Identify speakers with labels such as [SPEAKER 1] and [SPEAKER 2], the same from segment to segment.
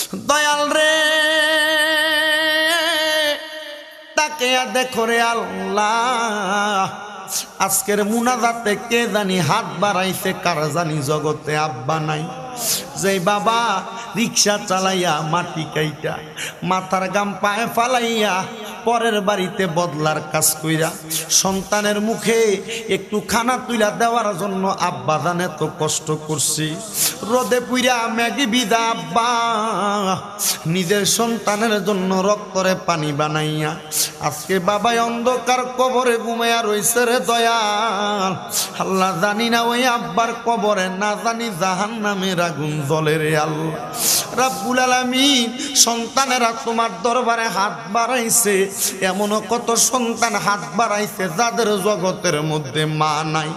[SPEAKER 1] দয়াল রে তাকে দেখো রে আল্লাহ, আজকের মুনাজাতে কে জানি হাত বাড়াইছে, কার জানি জগতে আব্বা নাই। যে বাবা রিক্সা চালাইয়া মাটি কাইটা মাথার গাম পায়ে ফালাইয়া পরের বাড়িতে বদলার কাজ কইরা সন্তানের মুখে একটু খানা তুইলা দেওয়ার জন্য আব্বা জানে তো কষ্ট করছি। রোদে পুইরা ম্যাগি বিদা আব্বা নিজের সন্তানের জন্য রক্তরে পানি বানাইয়া আজকে বাবাই অন্ধকার কবরে ঘুমাইয়া রইছে রে দয়াল। আল্লাহ জানি না ওই আব্বার কবরে না জানি জাহান্নামের আগুন জ্বলে রে আল্লাহ রাব্বুল আলামিন। সন্তানেরা তোমার দরবারে হাত বাড়াইছে, এমনও কত সন্তান হাত বাড়াইছে যাদের জগতের মধ্যে মা নাই।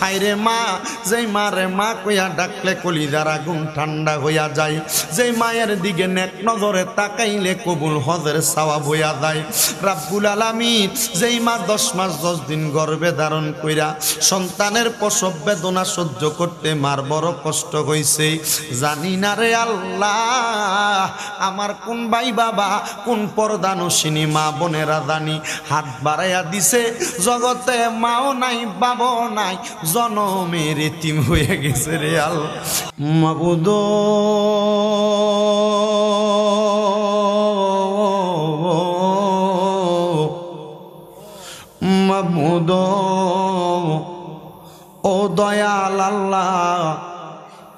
[SPEAKER 1] হায়রে মা, যেই মা রে মা কইয়া ডাকলে কলিজার আগুন ঠান্ডা হইয়া যায়, যেই মায়ের দিকে নেক নজরে তাকাইলে কবুল হজের সওয়াব হইয়া যায়। রাব্বুল আলামিন যেই মা 10 মাস 10 দিন গর্ভে ধারণ কইরা সন্তানের প্রসব বেদনা সহ্য করতে মার বড় কষ্ট হইছে, জানি না রে আল্লাহ আমার কোন ভাই বাবা কোন পর্দানুসিনী মা বোনেরা জানি হাত বাড়াইয়া দিছে, জগতে মাও নাই বাবাও নাই, জনমের এতিম হয়ে গেছে রে আল্লাহ। মাবুদ মাবুদ ও দয়াল আল্লাহ,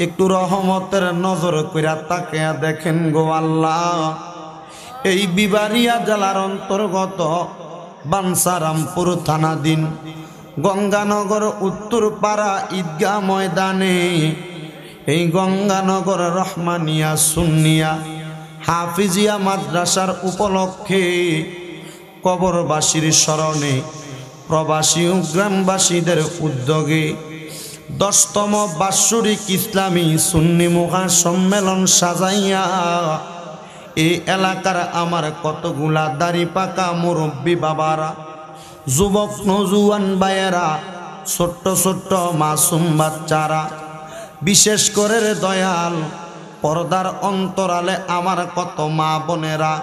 [SPEAKER 1] একটু রহমতের নজর কইরা তাকিয়া দেখেন গো আল্লাহ। এই বিবারিয়া জেলার অন্তর্গত বাঞ্ছারামপুর থানাধীন গঙ্গানগর উত্তরপাড়া ঈদগাহ ময়দানে এই গঙ্গানগর রহমানিয়া সুন্নিয়া হাফিজিয়া মাদ্রাসার উপলক্ষে কবরবাসীর স্মরণে প্রবাসী ও গ্রামবাসীদের উদ্যোগে 10তম বাৎসরিক ইসলামী সুন্নি মহা সম্মেলন সাজাইয়া এই এলাকার আমার কতগুলা দাড়ি পাকা মুরব্বী বাবারা, যুবক নজুয়ান ভাইয়েরা, ছোট্ট ছোট্ট মাসুম বাচ্চারা, বিশেষ করে রে দয়াল পর্দার অন্তরালে আমার কত মা বোনেরা,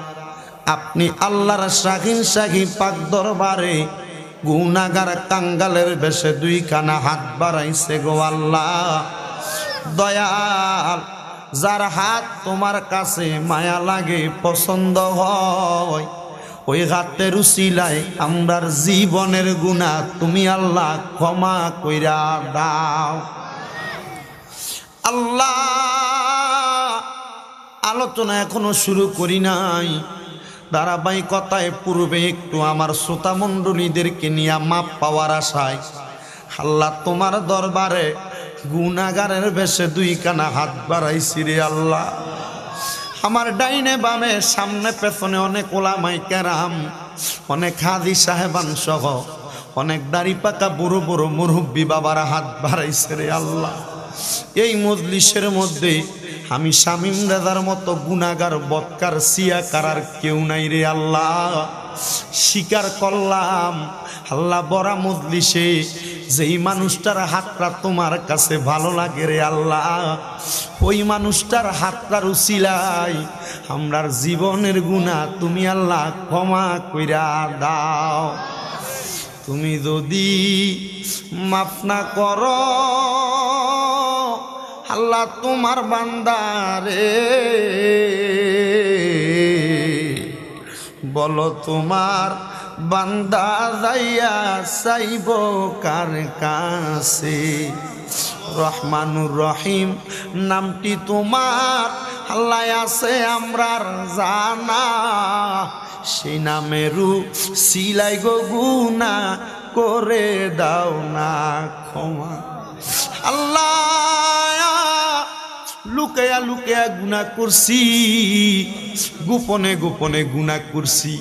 [SPEAKER 1] আপনি আল্লাহর শাহিন শাহী পাক দরবারে গুনাহগার কাঙ্গালের বেশে 2 খানা হাত বাড়াইছে গো আল্লাহ। দয়াল যার হাত তোমার কাছে মায়া লাগে পছন্দ হয়, ওই হাতের উসিলায় আমরার জীবনের গুনাহ তুমি আল্লাহ ক্ষমা কইরা দাও আল্লাহ। আলোচনা এখনো শুরু করি নাই, ধারাবাহিকতায় পূর্বে একটু আমার শ্রোতা মণ্ডলীদেরকে নিয়ে মাপ পাওয়ার আশায় আল্লাহ তোমার দরবারে গুনাহগারের বেশে 2 খানা হাত বাড়াইছি রে আল্লাহ। আমার ডাইনে বামে সামনে পেছনে অনেক ওলামায়ে কেরাম, অনেক হাজী সাহেবান সহ অনেক দাড়ি পাকা বুড়ো বুড়ো মুরব্বী বাবারা হাত বাড়াইছে রে আল্লাহ। এই মজলিসের মধ্যে আমি শামীম রাজার মতো গুনাহগার বদকার সিয়াকার আর কেউ নাই রে আল্লাহ। স্বীকার করলাম আল্লাহ বড় মজলিসে যেই মানুষটার হাতটা তোমার কাছে ভালো লাগে রে আল্লাহ, ওই মানুষটার হাতটার উসিলায় আমরার জীবনের গুনাহ তুমি আল্লাহ ক্ষমা কইরা দাও। তুমি যদি মাফ না করো আল্লাহ তোমার বান্দারে বলো তোমার বান্দা যাইয়া চাইব কার কাছে। রহমানুর রহিম নামটি তোমার আল্লাহ আছে আমরার জানা, সেই নামেরু সিলাই গো গুনাহ করে দাও না ক্ষমা আল্লাহ। লুকায়া লুকায়া গুনাহ করছি, গোপনে গোপনে গুনাহ করছি।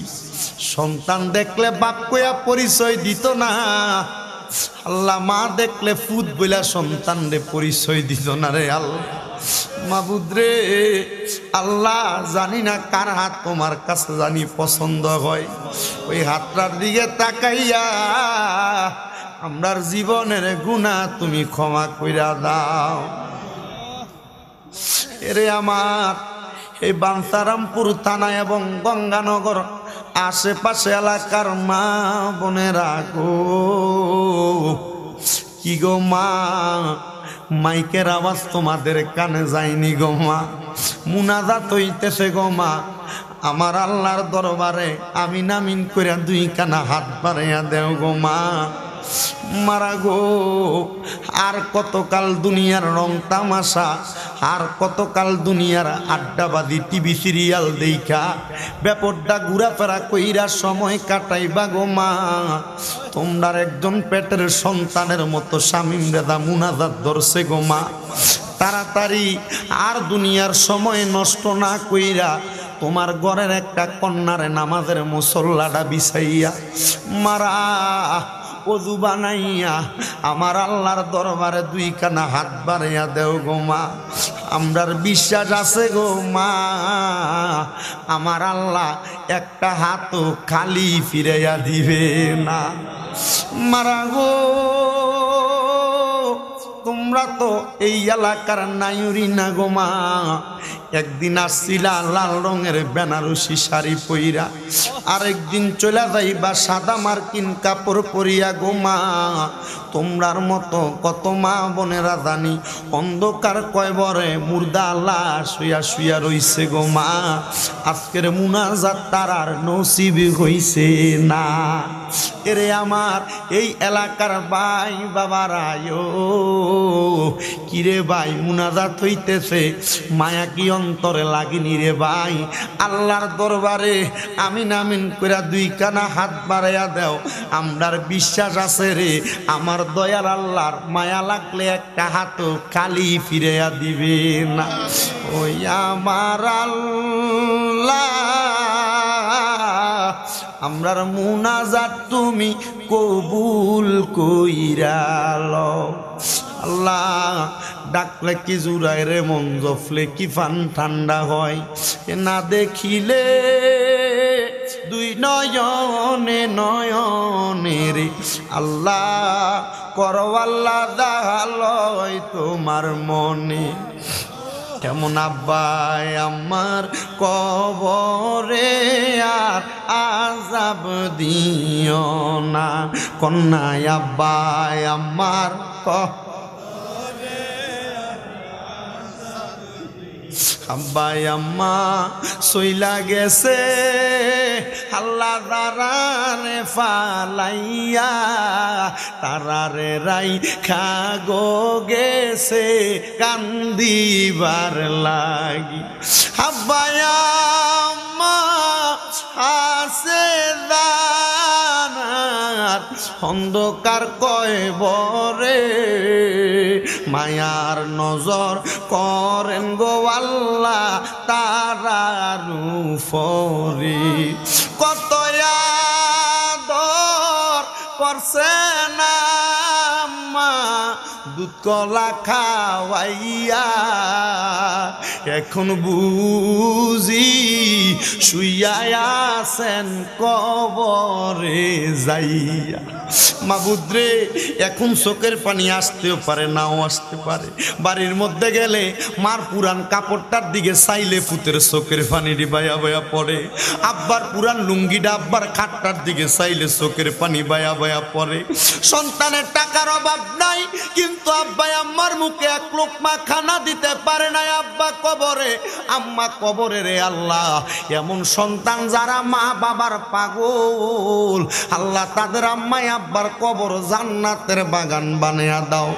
[SPEAKER 1] সন্তান দেখলে বাপ কইয়া পরিচয় দিত না আল্লাহ, মা দেখলে ফুত বইলা সন্তান রে পরিচয় দিত না রে আল্লাহ। মাবুদ রে আল্লাহ, জানি না কার হাত তোমার কাছে জানি পছন্দ হয়, ওই হাতটার দিকে তাকাইয়া আমরার জীবনের গুনাহ তুমি ক্ষমা কইরা দাও। এরে আমার এই বাঞ্ছারামপুর থানা এবং গঙ্গানগর আশেপাশে এলাকার মা বোনেরা গো, কি গো মা, মাইকের আওয়াজ তোমাদের কানে যায়নি গো মা, মুনাজাত হইতেছে গো মা, আমার আল্লাহর দরবারে আমিন আমিন করে দুই কানা হাত বাড়াইয়া দেও গো মা। মারা গো, আর কতকাল দুনিয়ার রং তামাশা, আর কতকাল দুনিয়ার আড্ডাবাদী টিভি সিরিয়াল দেখা ব্যাপারটা ঘুরাফেরা কইরা সময় কাটাইবা গো মা। তোমরার একজন পেটের সন্তানের মতো শামীম রেদা মুনাজাত ধরছে গো মা। তাড়াতাড়ি আর দুনিয়ার সময় নষ্ট না কইরা তোমার ঘরের একটা কন্যারে নামাজের মুসল্লাটা বিছাইয়া মারা ওযু বানাইয়া আমার আল্লাহর দরবারে দুই কানা হাত বাড়াইয়া দেও গো মা। আমরার বিশ্বাস আছে গো মা, আমার আল্লাহ একটা হাতও খালি ফিরাইয়া দিবে না। মারা গো, তোমরা তো এই এলাকার নাইউরি না গো মা। একদিন আসছিলা লাল রঙের বেনারসি শাড়ি পইরা, আরেকদিন চলে যাইবা সাদা মার্কিন কাপড় পরিয়া গো মা। তোমরার মতো কত মা বোনেরা জানি অন্ধকার কয়বরে মুর্দা লাশ শুয়া শুয়া রইছে গো মা। আজকের মুনাজাত তার আর নসিব হইছে না। এরে আমার এই এলাকার ভাই বাবারায়ো, কিরে ভাই মুনাজাত হইতেছে, মায়া কি অন্তরে লাগিনি রে ভাই? আল্লাহর দরবারে আমিন আমিন করে দুই কানা হাত বাড়াইয়া দেও। আমরার বিশ্বাস আছে রে, আমার দয়ার আল্লাহর মায়া লাগলে একটা হাতও খালি ফিরাইয়া দিবে না। ওই আমার আল্লাহ, আমরার মুনাজাত তুমি কবুল কইরা লও। আল্লাহ ডাকলে কি জুড়ায় রে মন, জফলে কি ফান ঠান্ডা হয়, না দেখিলে দুই নয়নে নয়নে রে। আল্লাহ করো আল্লাহ দাহালয় তোমার মনে। কেমন আব্বাই আমার কবরে আর আযাব দিও না, কন্যায় আব্বাই আমার আব্বাই আম্মা সইলা গেছে আল্লাহ দারারে ফালাইয়া, তারারে রাই খাগো গেছে কান্দিবার লাগি। আব্বাই আম্মা আছে দানার অন্ধকার কয়বরে, মায়ার নজর করেন গো আল্লাহ তারার উপরে। কত আদর করছে না মা দুধ কলা খাওয়াইয়া, এখন বুঝি শুইয়া আছেন কবরে যাইয়া। মাবুদ্রে এখন চোখের পানি আসতেও পারে নাও আসতে পারে। বাড়ির মধ্যে গেলে মার পুরান কাপড়টার দিকে চাইলে পুতের চোখের পানি বায়া বায়া পড়ে। আব্বার পুরান লুঙ্গিটা আব্বার খাটটার দিকে চাইলে চোখের পানি বায়া বায়া পড়ে। সন্তানের টাকার অভাব নাই, কিন্তু আব্বাই আম্মার মুখে এক লোকমা খানা দিতে পারে না। আব্বা কবরে, আম্মা কবরে রে আল্লাহ। এমন সন্তান যারা মা বাবার পাগল, আল্লাহ তাদের আম্মাই আব্বার কবর জান্নাতের বাগান বানিয়ে দাও।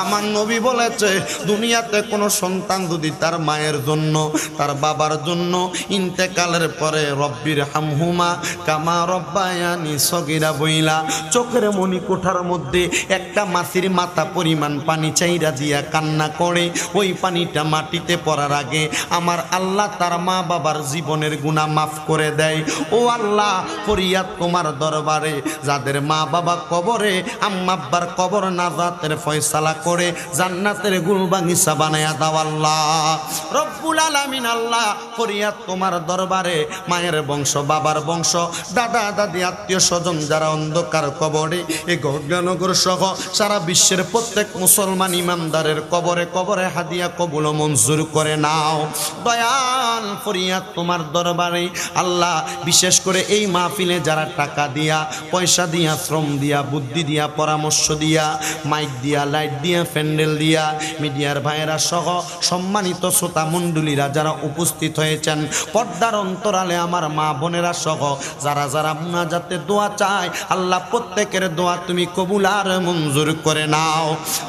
[SPEAKER 1] আমার নবী বলেছে, দুনিয়াতে কোনো সন্তান যদি তার মায়ের জন্য তার বাবার জন্য ইন্তেকালের পরে রব্বির হামহুমা কামা রব্বায়ানি সগীরা বইলা চোখের মনি কোঠার মধ্যে একটা মাছির মাথা পরিমাণ পানি চাইরা দিয়া কান্না করে, ওই পানিটা মাটিতে পড়ার আগে আমার আল্লাহ তার মা বাবার জীবনের গুনাহ মাফ করে দেয়। ও আল্লাহ, ফরিয়াদ তোমার দরবারে, যাদের মা বাবা কবরে, আম্মা আব্বার কবর নাজাতের ফয়সালা করে জান্নাতের গুলবাগিচা বানায়া দাও আল্লাহ রব্বুল আলামিন। আল্লাহ ফরিয়াদ তোমার দরবারে, মায়ের বংশ, বাবার বংশ, দাদা দাদি, আত্মীয় স্বজন যারা অন্ধকার কবরে, এই গঙ্গানগর সহ সারা বিশ্বের প্রত্যেক মুসলমান ইমানদারের কবরে কবরে হাদিয়া কবুল মঞ্জুর করে না। নাও। দয়াল ফরিয়াদ তোমার দরবারে আল্লাহ, বিশেষ করে এই মাহফিলে যারা টাকা দিয়া, পয়সা দিয়া, শ্রম দিয়া, বুদ্ধি দিয়া, পরামর্শ দিয়া, মাইক দিয়া, লাইট দিয়া, প্যান্ডেল দিয়া, মিডিয়ার ভাইয়েরা সহ সম্মানিত শ্রোতা মণ্ডলীরা যারা উপস্থিত হয়েছেন, পর্দার অন্তরালে আমার মা বোনেরা সহ যারা যারা মুনাজাতে দোয়া চায়, আল্লাহ প্রত্যেকের দোয়া তুমি কবুল আর মঞ্জুর করে নাও।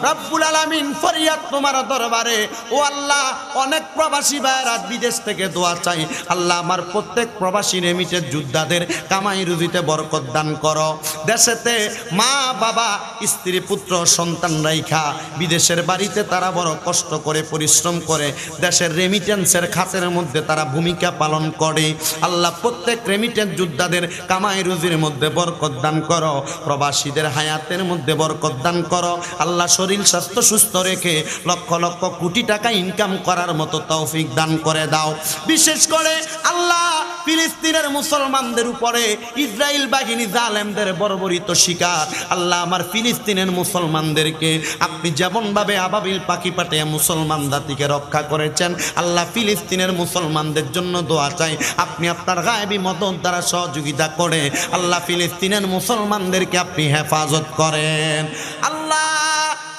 [SPEAKER 1] রব্বুল আলামিন ফরিয়াদ তোমার দরবারে, ও আল্লাহ, অনেক প্রবাসী ভাইয়েরা বিদেশ থেকে দোয়া চাই, আল্লাহ আমার প্রত্যেক প্রবাসী রেমিটেড যোদ্ধাদের কামাই রুজিতে বরকত দান করো। দেশেতে মা বাবা স্ত্রী পুত্র সন্তান রাইখা বিদেশের বাড়িতে তারা বড় কষ্ট করে পরিশ্রম করে দেশের রেমিটেন্সের খাতের মধ্যে তারা ভূমিকা পালন করে। আল্লাহ প্রত্যেক রেমিটেন্স যোদ্ধাদের কামাই রুজির মধ্যে বরকত দান করো, প্রবাসীদের হায়াতের মধ্যে বরকত দান করো। আল্লাহ শরীর স্বাস্থ্য সুস্থ রেখে লক্ষ লক্ষ কোটি টাকা ইনকাম করার মতো তৌফিক দান করে দাও। বিশেষ করে আল্লাহ ফিলিস্তিনের মুসলমানদের উপরে ইসরায়েল বাহিনী জালেমদের বর্বরিত শিকার, আল্লাহ আমার ফিলিস্তিনের মুসলমানদেরকে আপনি যেমনভাবে আবাবিল পাখি পাঠিয়ে মুসলমান জাতিকে রক্ষা করেছেন, আল্লাহ ফিলিস্তিনের মুসলমানদের জন্য দোয়া চাই, আপনি আপনার গায়েবী মদদ দ্বারা সহযোগিতা করে আল্লাহ ফিলিস্তিনের মুসলমানদেরকে আপনি হেফাজত করেন। আল্লাহ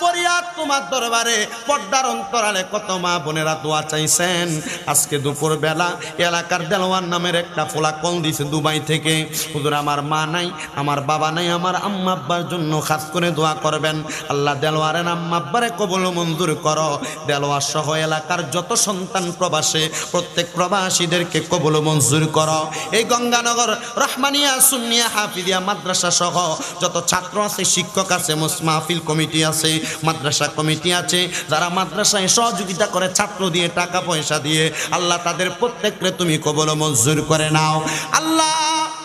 [SPEAKER 1] ফরিয়াদ তোমার দরবারে, পর্দার অন্তরালে কত মা বোনেরা দোয়া চাইছেন। আজকে দুপুর বেলা এলাকার দেলোয়ার নামের একটা ফোলা কল দিছে দুবাই থেকে, হুজুর আমার মা নাই, আমার বাবা নাই, আমার আম্মা আব্বার জন্য খাস করে দোয়া করবেন। আল্লাহ দেলোয়ারের আম্মা আব্বারে কবুল মঞ্জুর করো। দেলোয়ার সহ এলাকার যত সন্তান প্রবাসে প্রত্যেক প্রবাসীদেরকে কবুল মঞ্জুর করো। এই গঙ্গানগর রহমানিয়া সুন্নিয়া হাফিজিয়া মাদ্রাসা সহ যত ছাত্র আছে, শিক্ষক আছে, মাহফিল কমিটি আছে, মাদ্রাসা কমিটি আছে, যারা মাদ্রাসায় সহযোগিতা করে ছাত্র দিয়ে, টাকা পয়সা দিয়ে, আল্লাহ তাদের প্রত্যেককে তুমি কবুল মঞ্জুর করে নাও। আল্লাহ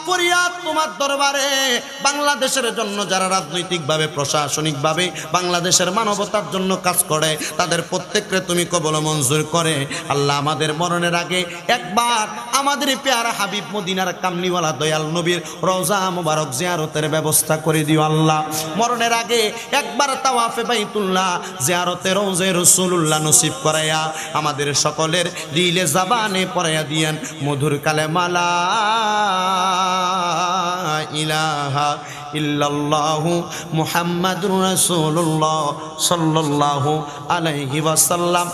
[SPEAKER 1] ফরিয়াদ তোমার দরবারে, বাংলাদেশের জন্য যারা রাজনৈতিকভাবে প্রশাসনিকভাবে বাংলাদেশের মানবতার জন্য কাজ করে তাদের প্রত্যেককে তুমি কবুল মঞ্জুর করে আল্লাহ আমাদের মরণের আগে একবার আমাদের পেয়ারা হাবিব মদিনার কামলিওয়ালা দয়াল নবীর রওজা মুবারক জিয়ারতের ব্যবস্থা করে দিও। আল্লাহ মরণের আগে একবার তাওয়াফে বাইতুল্লাহ জিয়ারতে রওজা রাসূলুল্লাহ নসিব করায়া আমাদের সকলের দিলে জবানে পড়াইয়া দিয়েন মধুর কালেমা লা ইলাহা ইল্লাল্লাহু মুহাম্মাদুর রাসূলুল্লাহ সাল্লাল্লাহু আলাইহি ওয়াসাল্লাম।